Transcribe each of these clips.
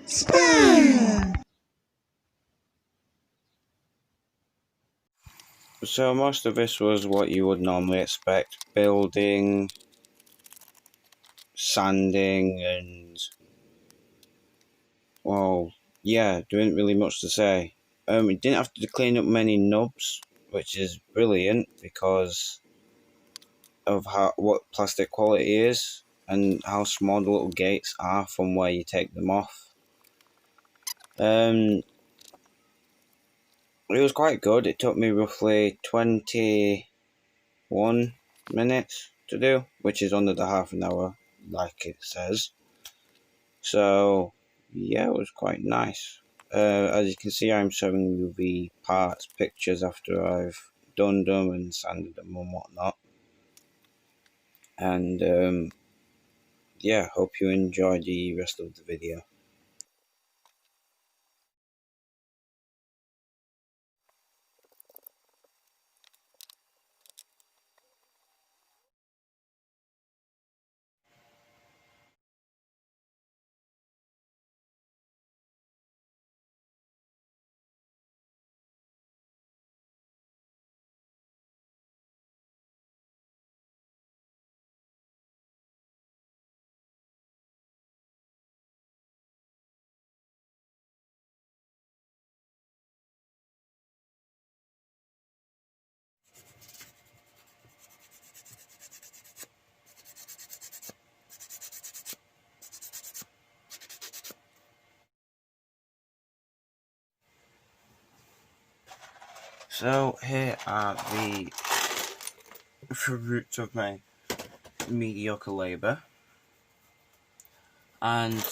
Spare. So most of this was what you would normally expect: building, sanding, and well, yeah, there isn't really much to say. We didn't have to clean up many nubs, which is brilliant because of what plastic quality is and how small the little gates are from where you take them off. It was quite good. It took me roughly 21 minutes to do, which is under the half an hour, like it says. So, yeah, it was quite nice. As you can see, I'm showing you the parts pictures after I've done them and sanded them and whatnot. And yeah, hope you enjoy the rest of the video. So here are the fruits of my mediocre labour, and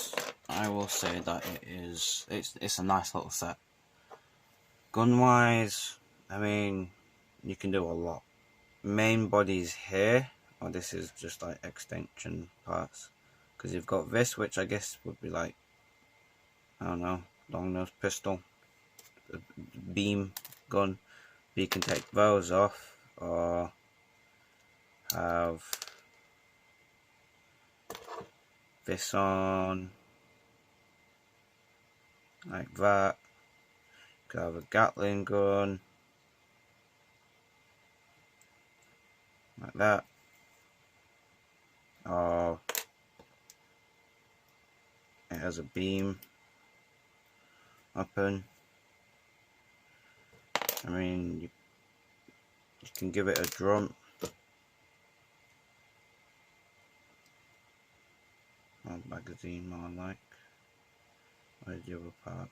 I will say that it's a nice little set. Gun wise, I mean, you can do a lot. Main body's here, or this is just like extension parts, because you've got this, which I guess would be like, I don't know, long nose pistol, beam gun. But you can take those off, or have this on like that. You could have a Gatling gun like that, or it has a beam open. I mean, you can give it a drum, or magazine more like. Where's the other part?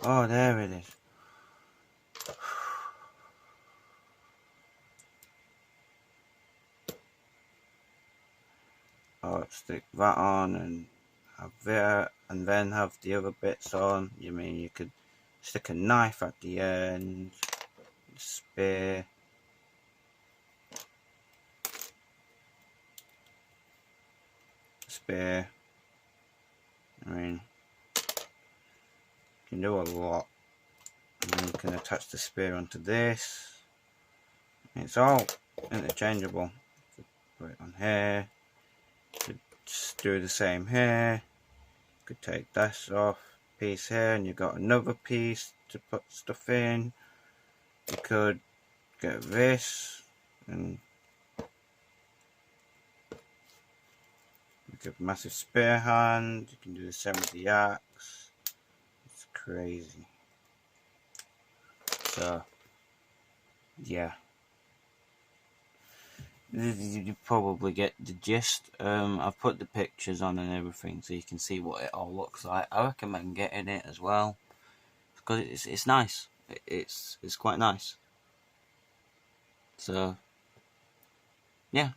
Oh, there it is. Or stick that on and have that, and then have the other bits on. You mean you could stick a knife at the end, spear, I mean, you can do a lot. And then you can attach the spear onto this. It's all interchangeable. Put it on here. You could do the same here. You could take this off, piece here, and you've got another piece to put stuff in. You could get this and make a massive spear hand. You can do the same with the axe. It's crazy. So yeah, you probably get the gist. I've put the pictures on and everything so you can see what it all looks like. I recommend getting it as well because it's nice. It's quite nice. So yeah,